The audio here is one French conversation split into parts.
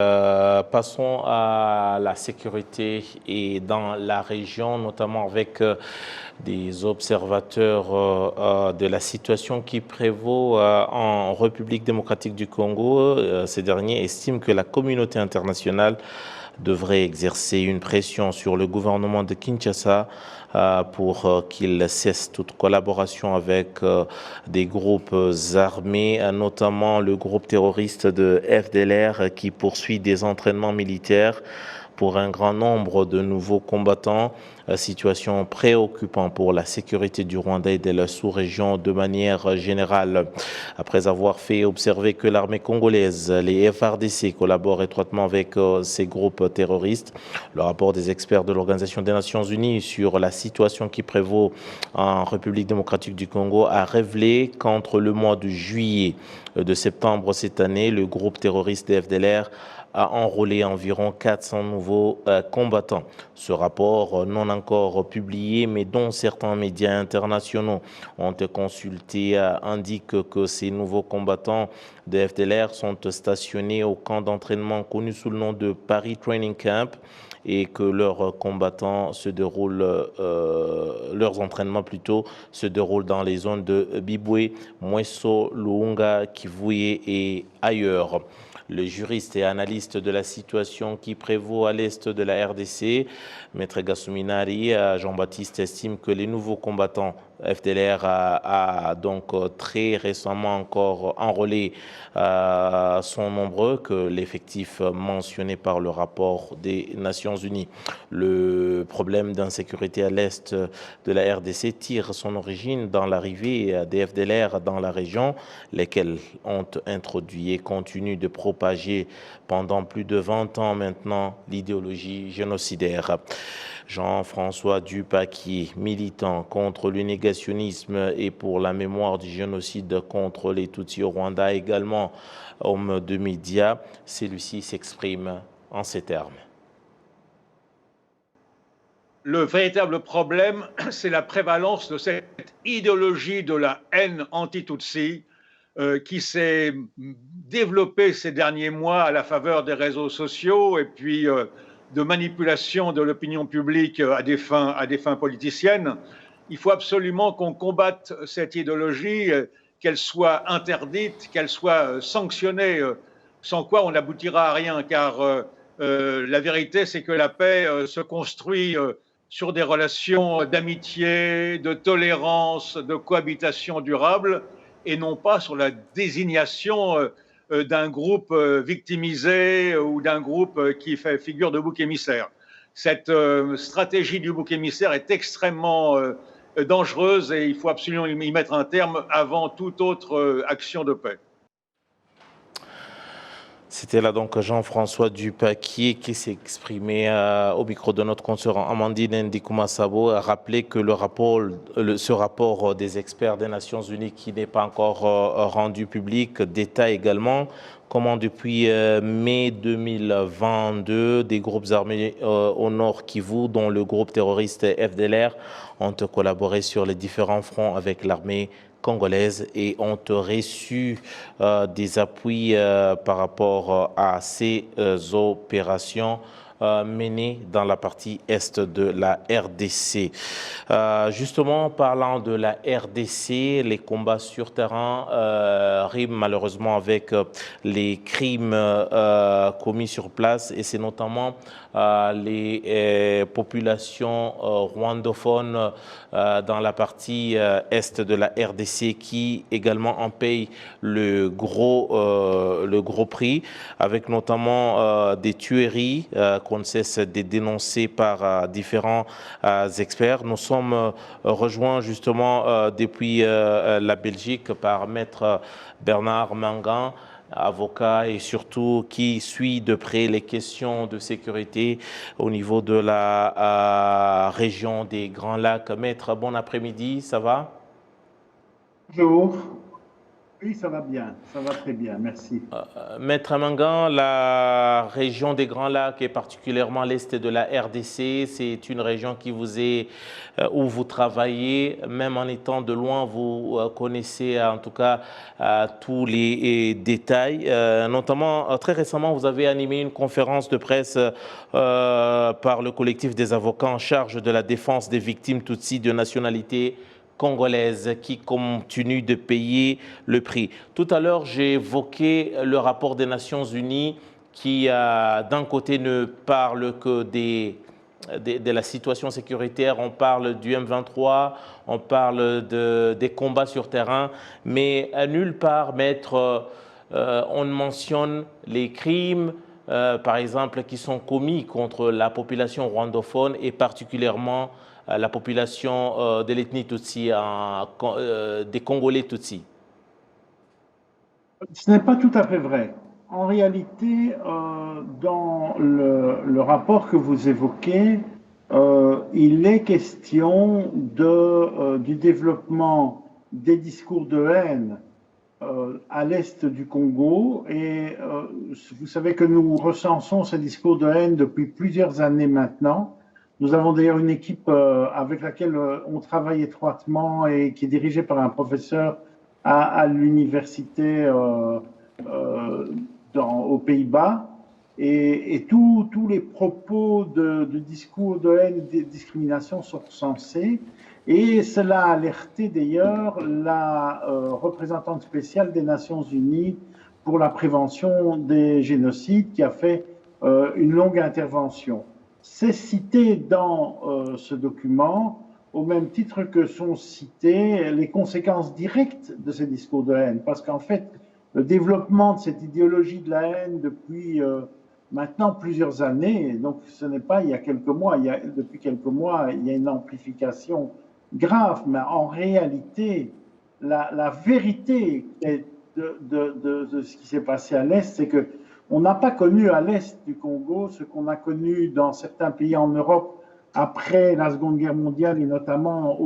Passons à la sécurité et dans la région, notamment avec des observateurs de la situation qui prévaut en République démocratique du Congo. Ces derniers estiment que la communauté internationale devrait exercer une pression sur le gouvernement de Kinshasa pour qu'il cesse toute collaboration avec des groupes armés, notamment le groupe terroriste de FDLR qui poursuit des entraînements militaires pour un grand nombre de nouveaux combattants. Situation préoccupante pour la sécurité du Rwanda et de la sous-région de manière générale. Après avoir fait observer que l'armée congolaise, les FARDC, collaborent étroitement avec ces groupes terroristes, le rapport des experts de l'Organisation des Nations Unies sur la situation qui prévaut en République démocratique du Congo a révélé qu'entre le mois de juillet de septembre cette année, le groupe terroriste FDLR a enrôlé environ 400 nouveaux combattants. Ce rapport, non encore publié, mais dont certains médias internationaux ont consulté, indique que ces nouveaux combattants de FDLR sont stationnés au camp d'entraînement connu sous le nom de Paris Training Camp et que leurs entraînements plutôt se déroulent dans les zones de Biboué, Mweso, Luunga, Kivuye et ailleurs. Le juriste et analyste de la situation qui prévaut à l'est de la RDC, Maître Gassuminari, Jean-Baptiste, estime que les nouveaux combattants FDLR a donc très récemment encore enrôlés sont nombreux que l'effectif mentionné par le rapport des Nations Unies. Le problème d'insécurité à l'est de la RDC tire son origine dans l'arrivée des FDLR dans la région, lesquels ont introduit et continuent de propager pendant plus de 20 ans maintenant l'idéologie génocidaire. Jean-François Dupaquier, militant contre le négationnisme et pour la mémoire du génocide contre les Tutsis au Rwanda, également homme de médias, celui-ci s'exprime en ces termes. Le véritable problème, c'est la prévalence de cette idéologie de la haine anti-Tutsi qui s'est développée ces derniers mois à la faveur des réseaux sociaux et puis de manipulation de l'opinion publique à des fins politiciennes. Il faut absolument qu'on combatte cette idéologie, qu'elle soit interdite, qu'elle soit sanctionnée, sans quoi on n'aboutira à rien, car la vérité, c'est que la paix se construit sur des relations d'amitié, de tolérance, de cohabitation durable, et non pas sur la désignation d'un groupe victimisé ou d'un groupe qui fait figure de bouc émissaire. Cette stratégie du bouc émissaire est extrêmement dangereuse et il faut absolument y mettre un terme avant toute autre action de paix. C'était là donc Jean-François Dupaquier qui s'est exprimé au micro de notre consoeur Amandine Ndikouma-Sabo, a rappelé que ce rapport des experts des Nations Unies qui n'est pas encore rendu public détaille également comment depuis mai 2022, des groupes armés au nord Kivu, dont le groupe terroriste FDLR, ont collaboré sur les différents fronts avec l'armée congolaise et ont reçu des appuis par rapport à ces opérations menées dans la partie est de la RDC. Justement, parlant de la RDC, les combats sur terrain riment malheureusement avec les crimes commis sur place et c'est notamment les populations rwandophones dans la partie est de la RDC qui également en payent le gros prix, avec notamment des tueries qu'on ne cesse de dénoncer par différents experts. Nous sommes rejoints justement depuis la Belgique par Maître Bernard Mangan, avocat et surtout qui suit de près les questions de sécurité au niveau de la région des Grands Lacs. Maître, bon après-midi, ça va? Bonjour. Oui, ça va bien, ça va très bien, merci. Maître Mangan, la région des Grands Lacs et particulièrement l'est de la RDC, c'est une région qui vous est, où vous travaillez, même en étant de loin, vous connaissez en tout cas tous les détails. Notamment, très récemment, vous avez animé une conférence de presse par le collectif des avocats en charge de la défense des victimes Tutsis de nationalité congolaise qui continue de payer le prix. Tout à l'heure, j'ai évoqué le rapport des Nations Unies qui, d'un côté, ne parle que de la situation sécuritaire, on parle du M23, on parle des combats sur terrain, mais à nulle part, maître, on mentionne les crimes, par exemple, qui sont commis contre la population rwandophone et particulièrement la population de l'ethnie Tutsi, des Congolais Tutsis. Ce n'est pas tout à fait vrai. En réalité, dans le rapport que vous évoquez, il est question du développement des discours de haine à l'est du Congo. Et vous savez que nous recensons ces discours de haine depuis plusieurs années maintenant. Nous avons d'ailleurs une équipe avec laquelle on travaille étroitement et qui est dirigée par un professeur à l'université aux Pays-Bas. Et tous les propos de discours de haine et de discrimination sont recensés. Et cela a alerté d'ailleurs la représentante spéciale des Nations Unies pour la prévention des génocides qui a fait une longue intervention. C'est cité dans ce document au même titre que sont citées les conséquences directes de ces discours de haine. Parce qu'en fait, le développement de cette idéologie de la haine depuis maintenant plusieurs années, donc ce n'est pas il y a quelques mois, depuis quelques mois, il y a une amplification grave, mais en réalité, la vérité de ce qui s'est passé à l'Est, c'est que on n'a pas connu à l'Est du Congo ce qu'on a connu dans certains pays en Europe après la Seconde Guerre mondiale et notamment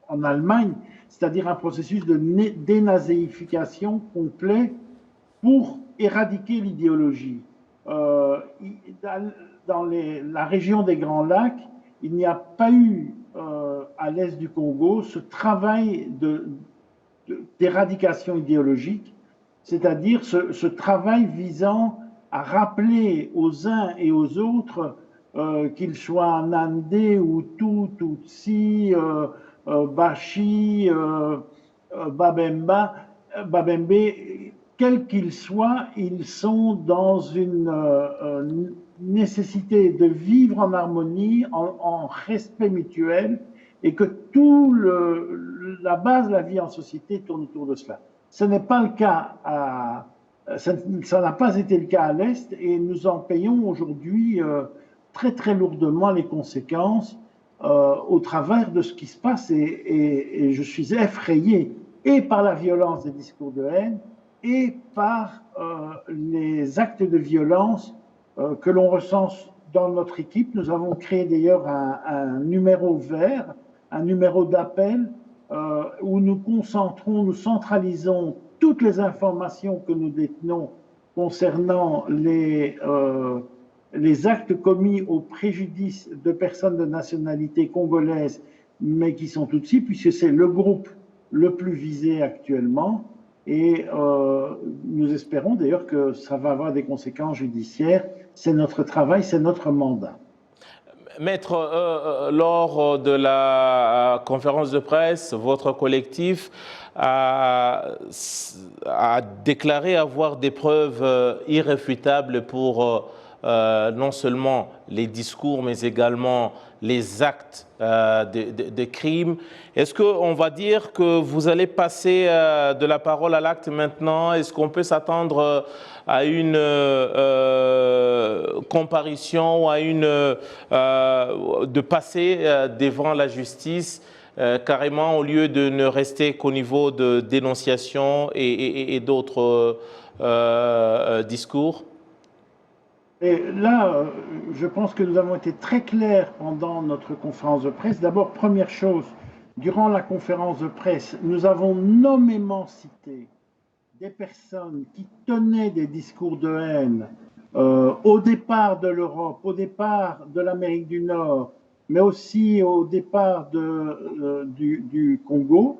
en Allemagne, c'est-à-dire un processus de dénazéification complet pour éradiquer l'idéologie. Dans la région des Grands Lacs, il n'y a pas eu à l'est du Congo ce travail d'éradication idéologique, c'est-à-dire ce travail visant à rappeler aux uns et aux autres, qu'ils soient Nandé, Hutu, Tutsi, Bashi, Babembe, quels qu'ils soient, ils sont dans une nécessité de vivre en harmonie, en respect mutuel, et que la base de la vie en société tourne autour de cela. Ce n'est pas le cas ça n'a pas été le cas à l'Est, et nous en payons aujourd'hui très très lourdement les conséquences au travers de ce qui se passe, et je suis effrayé et par la violence des discours de haine et par les actes de violence que l'on recense dans notre équipe. Nous avons créé d'ailleurs un numéro vert, un numéro d'appel où nous centralisons toutes les informations que nous détenons concernant les actes commis au préjudice de personnes de nationalité congolaise, mais qui sont Tutsis, puisque c'est le groupe le plus visé actuellement. Et nous espérons d'ailleurs que ça va avoir des conséquences judiciaires. C'est notre travail, c'est notre mandat. Maître, lors de la conférence de presse, votre collectif a déclaré avoir des preuves irréfutables pour non seulement les discours, mais également les actes de crimes. Est-ce qu'on va dire que vous allez passer de la parole à l'acte maintenant? Est-ce qu'on peut s'attendre à une comparution ou à de passer devant la justice carrément au lieu de ne rester qu'au niveau de dénonciation et d'autres discours? Et là, je pense que nous avons été très clairs pendant notre conférence de presse. D'abord, première chose, durant la conférence de presse, nous avons nommément cité des personnes qui tenaient des discours de haine au départ de l'Europe, au départ de l'Amérique du Nord, mais aussi au départ du Congo.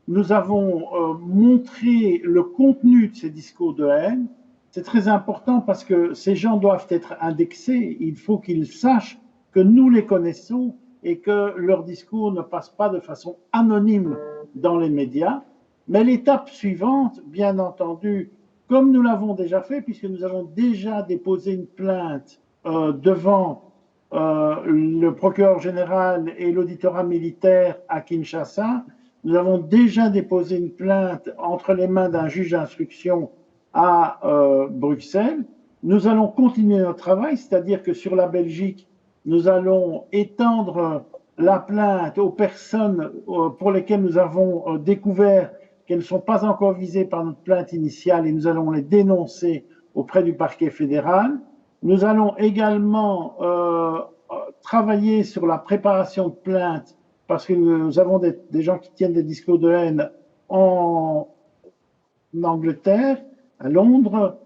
Nous avons montré le contenu de ces discours de haine. C'est très important parce que ces gens doivent être indexés. Il faut qu'ils sachent que nous les connaissons et que leurs discours ne passent pas de façon anonyme dans les médias. Mais l'étape suivante, bien entendu, comme nous l'avons déjà fait, puisque nous avons déjà déposé une plainte devant le procureur général et l'auditorat militaire à Kinshasa, nous avons déjà déposé une plainte entre les mains d'un juge d'instruction à Bruxelles. Nous allons continuer notre travail, c'est-à-dire que sur la Belgique, nous allons étendre la plainte aux personnes pour lesquelles nous avons découvert qu'elles ne sont pas encore visées par notre plainte initiale et nous allons les dénoncer auprès du parquet fédéral. Nous allons également travailler sur la préparation de plaintes parce que nous avons des gens qui tiennent des discours de haine en Angleterre, à Londres,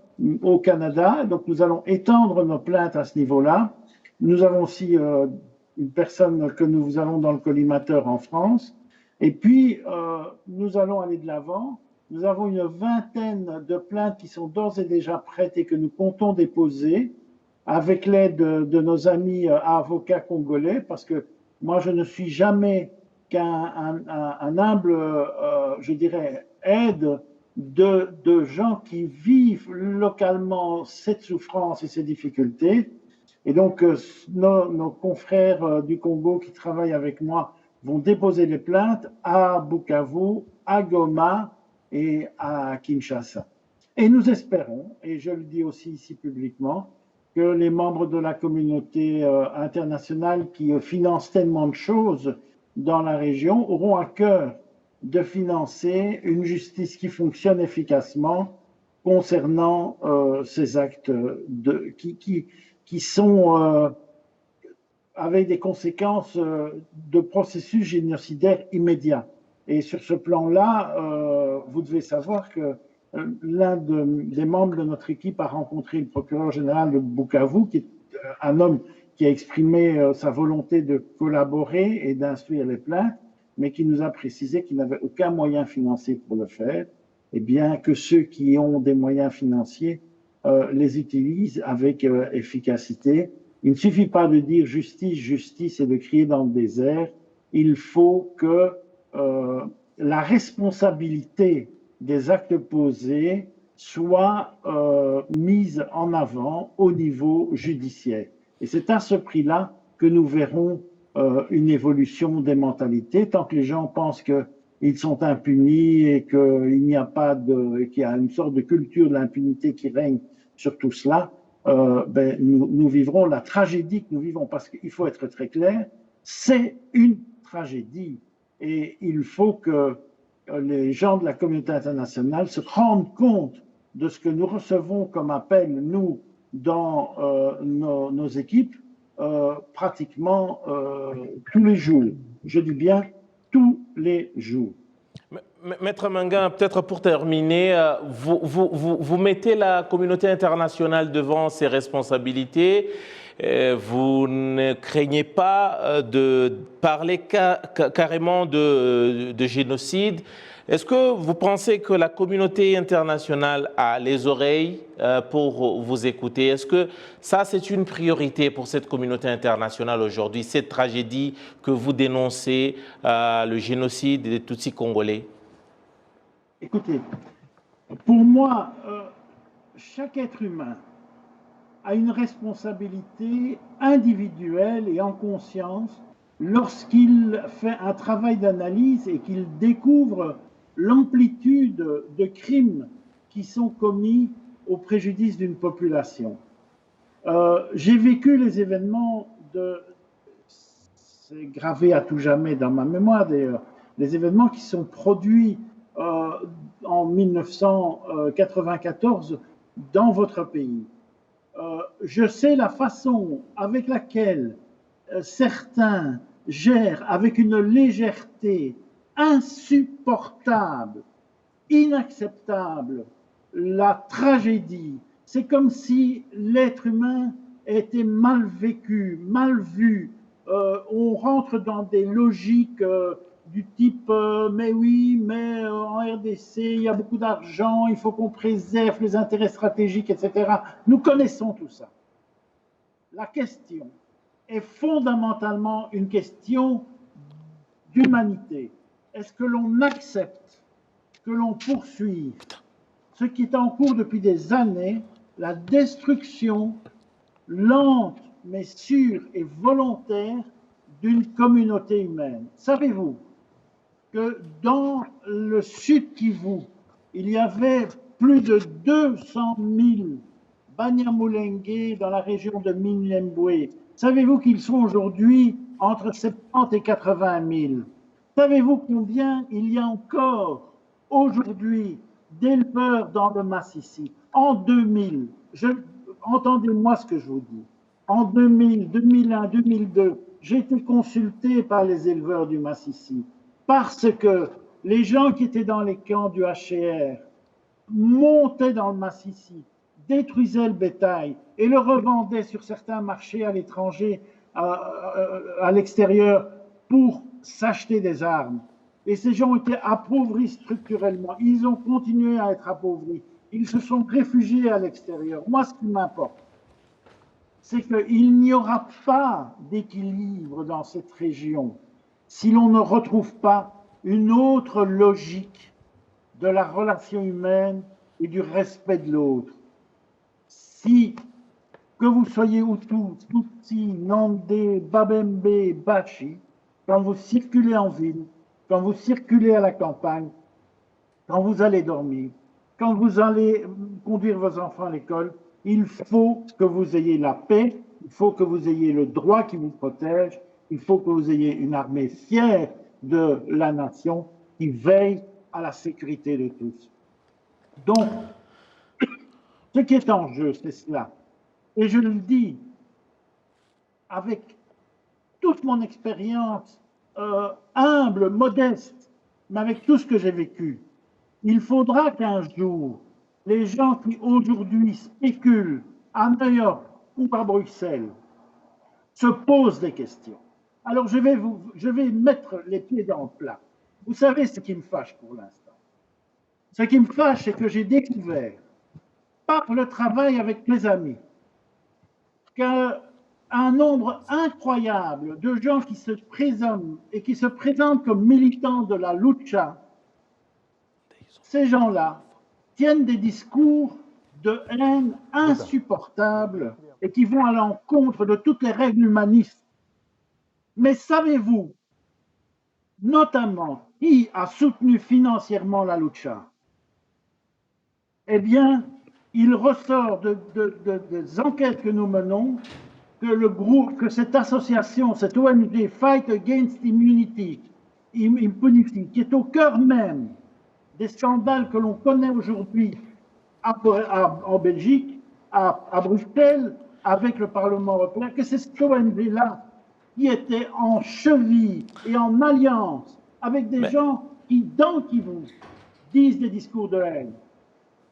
au Canada. Donc nous allons étendre nos plaintes à ce niveau-là. Nous avons aussi une personne que nous avons dans le collimateur en France. Et puis, nous allons aller de l'avant. Nous avons une vingtaine de plaintes qui sont d'ores et déjà prêtes et que nous comptons déposer avec l'aide de nos amis avocats congolais, parce que moi, je ne suis jamais qu'un humble, je dirais, aide de gens qui vivent localement cette souffrance et ces difficultés. Et donc, nos confrères du Congo qui travaillent avec moi vont déposer les plaintes à Bukavu, à Goma et à Kinshasa. Et nous espérons, et je le dis aussi ici publiquement, que les membres de la communauté internationale qui financent tellement de choses dans la région auront à cœur de financer une justice qui fonctionne efficacement concernant ces actes qui sont avec des conséquences de processus génocidaires immédiats. Et sur ce plan-là, vous devez savoir que l'un des membres de notre équipe a rencontré le procureur général de Bukavu, qui est un homme qui a exprimé sa volonté de collaborer et d'instruire les plaintes, mais qui nous a précisé qu'il n'avait aucun moyen financier pour le faire, et bien que ceux qui ont des moyens financiers les utilisent avec efficacité. Il ne suffit pas de dire justice, justice et de crier dans le désert. Il faut que la responsabilité des actes posés soit mise en avant au niveau judiciaire. Et c'est à ce prix-là que nous verrons une évolution des mentalités. Tant que les gens pensent qu'ils sont impunis et qu'il n'y a pas qu'il y a une sorte de culture de l'impunité qui règne sur tout cela, nous vivrons la tragédie que nous vivons, parce qu'il faut être très clair, c'est une tragédie et il faut que les gens de la communauté internationale se rendent compte de ce que nous recevons comme appel, nous, dans nos équipes, pratiquement tous les jours. Je dis bien tous les jours. Maître Manga, peut-être pour terminer, vous mettez la communauté internationale devant ses responsabilités. Vous ne craignez pas de parler carrément de génocide. Est-ce que vous pensez que la communauté internationale a les oreilles pour vous écouter? Est-ce que ça, c'est une priorité pour cette communauté internationale aujourd'hui, cette tragédie que vous dénoncez, le génocide des Tutsis congolais? Écoutez, pour moi, chaque être humain a une responsabilité individuelle et en conscience lorsqu'il fait un travail d'analyse et qu'il découvre l'amplitude de crimes qui sont commis au préjudice d'une population. J'ai vécu les événements c'est gravé à tout jamais dans ma mémoire d'ailleurs, les événements qui sont produits en 1994 dans votre pays. Je sais la façon avec laquelle certains gère avec une légèreté insupportable, inacceptable, la tragédie. C'est comme si l'être humain était mal vécu, mal vu. On rentre dans des logiques du type mais oui, mais en RDC, il y a beaucoup d'argent, il faut qu'on préserve les intérêts stratégiques, etc. Nous connaissons tout ça. La question est fondamentalement une question d'humanité. Est-ce que l'on accepte que l'on poursuive ce qui est en cours depuis des années, la destruction lente mais sûre et volontaire d'une communauté humaine? Savez-vous que dans le Sud Kivu, il y avait plus de 200 000 Banyamulenge dans la région de Minembwe? Savez-vous qu'ils sont aujourd'hui entre 70 et 80 000? Savez-vous combien il y a encore aujourd'hui d'éleveurs dans le Massissi? En 2000, entendez-moi ce que je vous dis, en 2000, 2001, 2002, j'ai été consulté par les éleveurs du Massissi parce que les gens qui étaient dans les camps du HCR montaient dans le Massissi, détruisaient le bétail et le revendaient sur certains marchés à l'étranger, à l'extérieur, pour s'acheter des armes. Et ces gens ont été appauvris structurellement. Ils ont continué à être appauvris. Ils se sont réfugiés à l'extérieur. Moi, ce qui m'importe, c'est qu'il n'y aura pas d'équilibre dans cette région si l'on ne retrouve pas une autre logique de la relation humaine et du respect de l'autre. Si, que vous soyez Hutu, Tutsi, Nandé, Babembe, Bachi, quand vous circulez en ville, quand vous circulez à la campagne, quand vous allez dormir, quand vous allez conduire vos enfants à l'école, il faut que vous ayez la paix, il faut que vous ayez le droit qui vous protège, il faut que vous ayez une armée fière de la nation qui veille à la sécurité de tous. Donc, ce qui est en jeu, c'est cela. Et je le dis avec toute mon expérience humble, modeste, mais avec tout ce que j'ai vécu. Il faudra qu'un jour, les gens qui aujourd'hui spéculent à New York ou à Bruxelles se posent des questions. Alors je vais mettre les pieds dans le plat. Vous savez ce qui me fâche pour l'instant. Ce qui me fâche, c'est que j'ai découvert, par le travail avec mes amis, qu'un nombre incroyable de gens qui se présentent et qui se présentent comme militants de la lucha, ces gens-là tiennent des discours de haine insupportables et qui vont à l'encontre de toutes les règles humanistes. Mais savez-vous, notamment, qui a soutenu financièrement la lucha? Eh bien, il ressort des enquêtes que nous menons que cette association, cette ONG Fight Against Impunity, qui est au cœur même des scandales que l'on connaît aujourd'hui en Belgique, à Bruxelles, avec le Parlement européen, que c'est cette ONG-là qui était en cheville et en alliance avec des gens qui, dans Kivu, disent des discours de haine.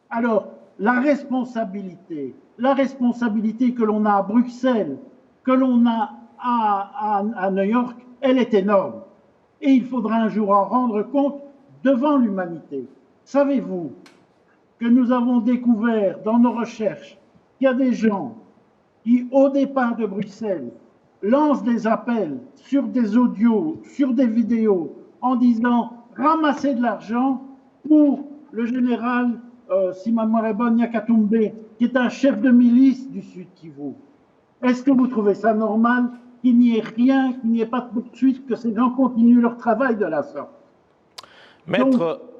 Alors, la responsabilité que l'on a à Bruxelles, que l'on a à New York, elle est énorme. Et il faudra un jour en rendre compte devant l'humanité. Savez-vous que nous avons découvert dans nos recherches qu'il y a des gens qui, au départ de Bruxelles, lancent des appels sur des audios, sur des vidéos, en disant « ramassez de l'argent pour le général si ma mémoire est bonne, Nyakatumbe, qui est un chef de milice du Sud Kivu. » Est-ce que vous trouvez ça normal qu'il n'y ait rien, qu'il n'y ait pas de poursuite, que ces gens continuent leur travail de la sorte? Donc,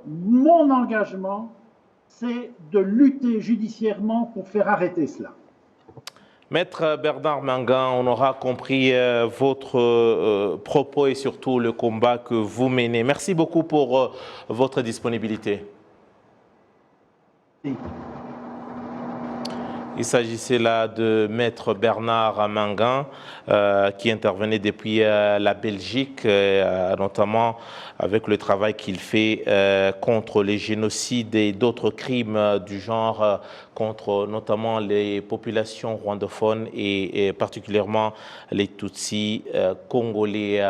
mon engagement, c'est de lutter judiciairement pour faire arrêter cela. Maître Bernard Mangan, on aura compris votre propos et surtout le combat que vous menez. Merci beaucoup pour votre disponibilité. Oui. Il s'agissait là de Maître Bernard Manguin, qui intervenait depuis la Belgique, notamment avec le travail qu'il fait contre les génocides et d'autres crimes du genre, contre notamment les populations rwandophones et particulièrement les Tutsis congolais.